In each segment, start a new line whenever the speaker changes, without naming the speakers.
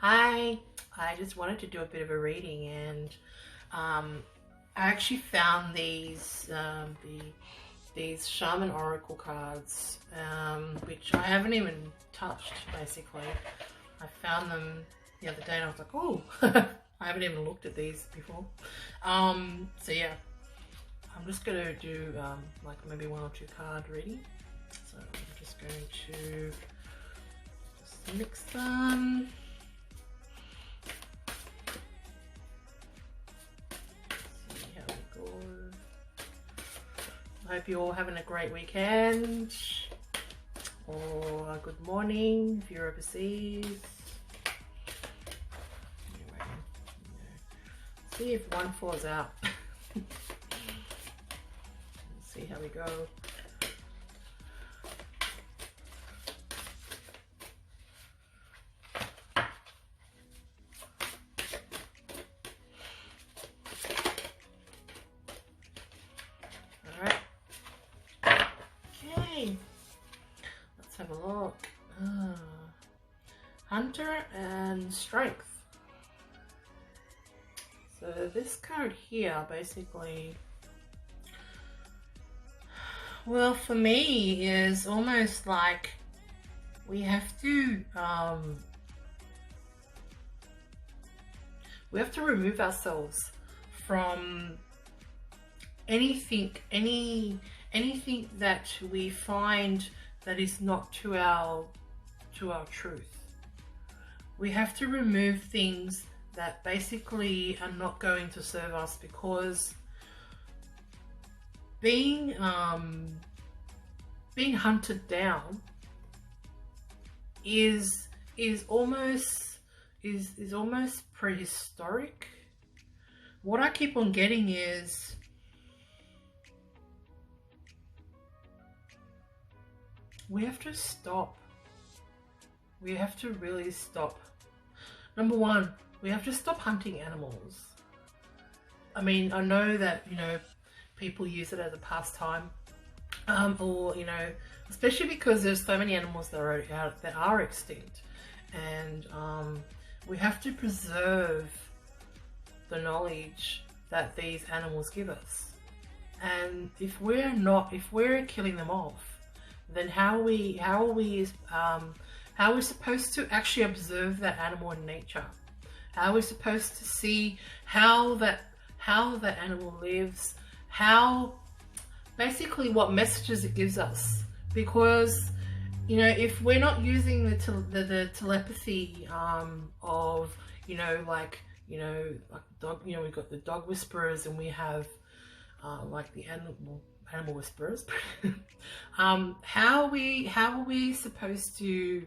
Hi, I just wanted to do a bit of a reading, and I actually found these Shaman Oracle cards, which I haven't even touched. Basically, I found them the other day, and I was like, oh, I haven't even looked at these before. So yeah, I'm just gonna do like maybe one or two card reading. So I'm just going to just mix them. I hope you're all having a great weekend, or a good morning if you're overseas. Anyway, see if one falls out. Let's see how we go. Let's have a look. Hunter and Strength. So this card here basically, well, for me is almost like we have to remove ourselves from anything that we find that is not to our truth. We have to remove things that basically are not going to serve us, because being hunted down is almost prehistoric. What I keep on getting is we have to stop. We have to really stop. Number one, we have to stop hunting animals. I mean, I know that, you know, people use it as a pastime, or, you know, especially because there's so many animals that are extinct, and we have to preserve the knowledge that these animals give us. And if we're killing them off, then how are we supposed to actually observe that animal in nature? How are we supposed to see how that animal lives? How, basically, what messages it gives us? Because, you know, if we're not using the telepathy of, you know, like dog, you know, we've got the dog whisperers, and we have like the animal whisperers. How are we supposed to,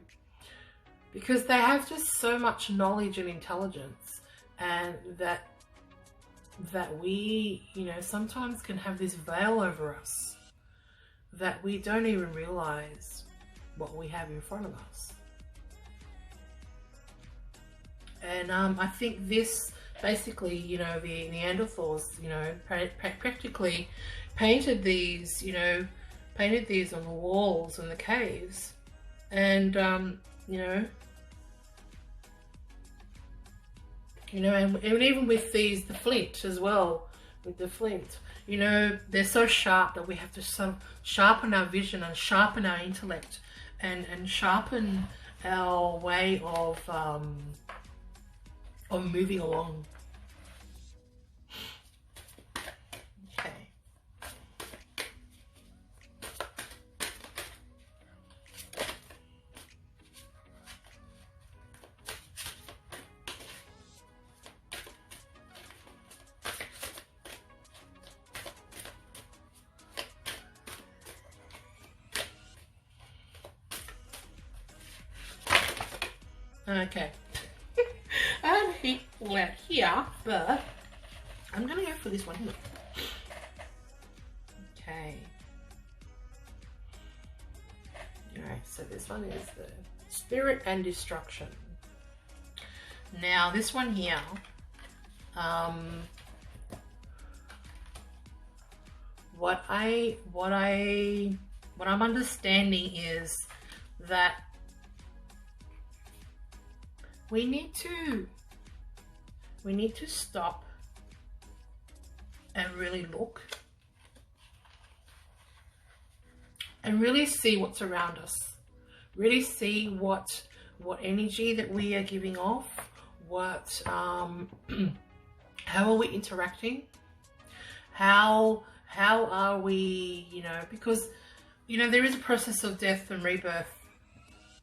because they have just so much knowledge and intelligence, and that we, you know, sometimes can have this veil over us that we don't even realize what we have in front of us. And I think this basically, you know, the Neanderthals, you know, practically painted these on the walls in the caves, and you know, and even with the flint as well, with the flint, you know, they're so sharp that we have to sort of sharpen our vision and sharpen our intellect, and sharpen our way of moving along. Okay. I have a heap left here, but I'm gonna go for this one here. Okay. Alright, so this one is the Spirit and Destruction. Now this one here, what I'm understanding is that we need to stop and really look and really see what's around us. Really see what energy that we are giving off, what how are we interacting, how are we, you know, because, you know, there is a process of death and rebirth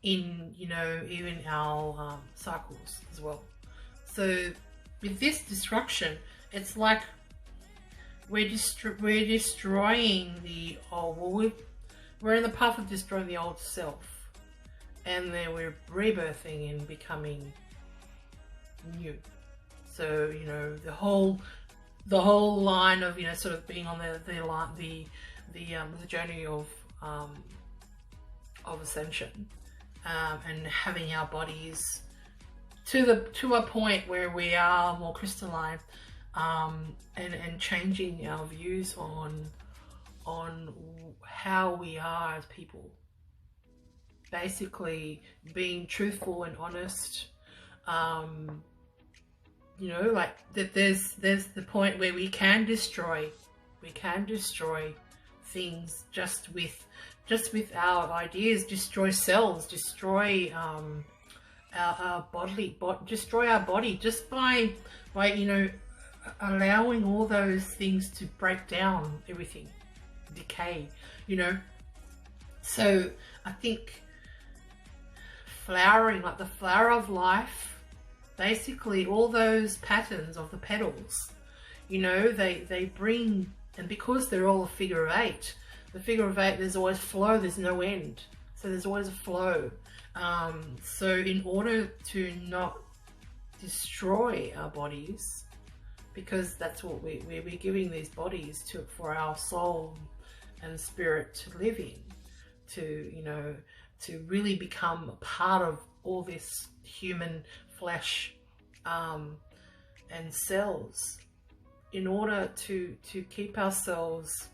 in, you know, even our cycles as well. So with this destruction, it's like we're destroying the old, well, we're in the path of destroying the old self, and then we're rebirthing and becoming new. So, you know, the whole line of, you know, sort of being on the journey of ascension, and having our bodies to a point where we are more crystalline, and changing our views on how we are as people. Basically being truthful and honest. You know, like that there's the point where we can destroy things just with our ideas, destroy cells, destroy our bodily, destroy our body just by you know, allowing all those things to break down, everything, decay, you know. So I think flowering, like the flower of life, basically all those patterns of the petals, you know, they bring, and because they're all a figure of eight, the figure of eight, there's always flow, there's no end, so there's always a flow. So in order to not destroy our bodies, because that's what we're giving these bodies to, for our soul and spirit to live in, to, you know, to really become a part of all this human flesh and cells, in order to keep ourselves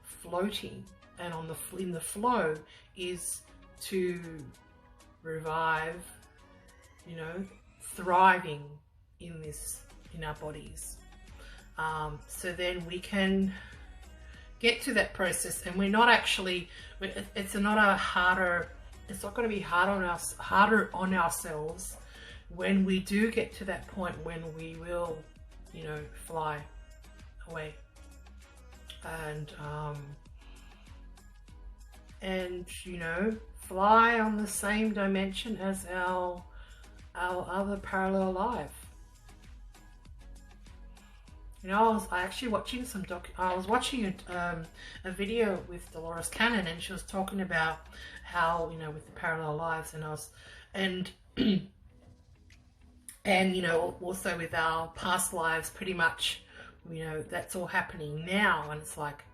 floating and in the flow, is to revive, you know, thriving in our bodies. So then we can get to that process, and we're not actually, it's not going to be harder on ourselves when we do get to that point when we will, you know, fly away and you know, fly on the same dimension as our other parallel life. You know, I was actually watching I was watching a video with Dolores Cannon, and she was talking about how, you know, with the parallel lives, and you know, also with our past lives, pretty much, you know, that's all happening now. And it's like,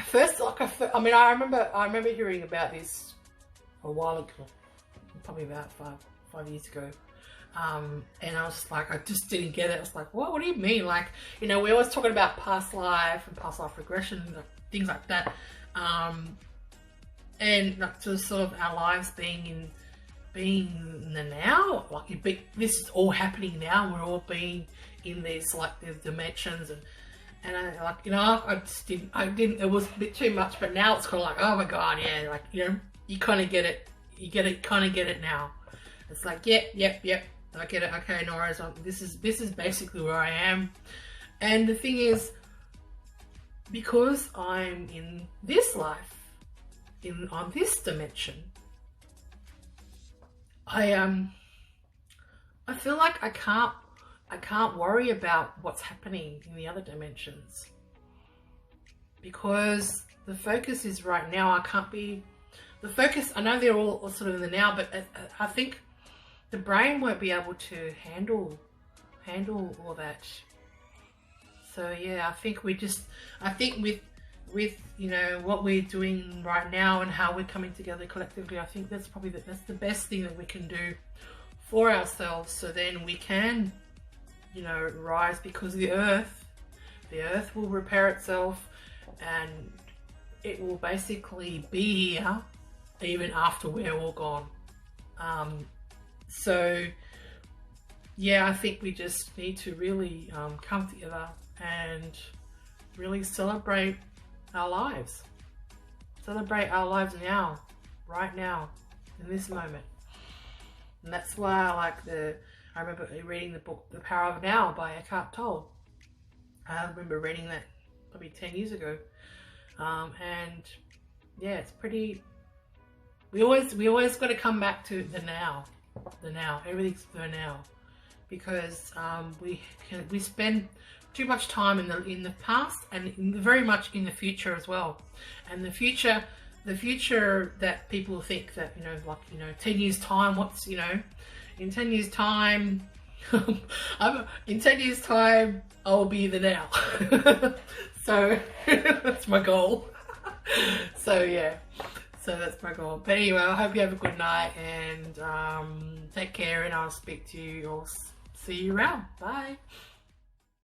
first, like, I mean, I remember hearing about this a while ago, probably about five years ago. And I was just like, I just didn't get it. I was like, what do you mean? Like, you know, we're always talking about past life and past life regression, things like that. And like, to sort of our lives being in the now, like this is all happening now. We're all being in these, like, the dimensions, and I, like, you know, I didn't, it was a bit too much, but now it's kind of like, oh my God, yeah, like, you know, you kind of get it, kind of get it now. It's like, yep, I get it. Okay, Nora, this is basically where I am. And the thing is, because I'm in this life, on this dimension, I feel like I can't worry about what's happening in the other dimensions, because the focus is right now. I can't be the focus. I know they're all sort of in the now, but I think the brain won't be able to handle all that. So yeah, I think with you know, what we're doing right now and how we're coming together collectively, I think that's probably that's the best thing that we can do for ourselves. So then we can, you know, rise, because the earth will repair itself, and it will basically be here even after we're all gone. So yeah, I think we just need to really come together and really celebrate our lives. Celebrate our lives now, right now, in this moment. And that's why I remember reading the book The Power of Now by Eckhart Tolle. I remember reading that probably 10 years ago. And yeah, it's pretty, we always got to come back to the now, everything's the now, because we spend too much time in the past and very much in the future as well. And the future that people think that, 10 years time, in 10 years time, in 10 years time, I'll be the now. So that's my goal. So yeah, so that's my goal. But anyway, I hope you have a good night and take care, and I'll speak to you or see you around. Bye.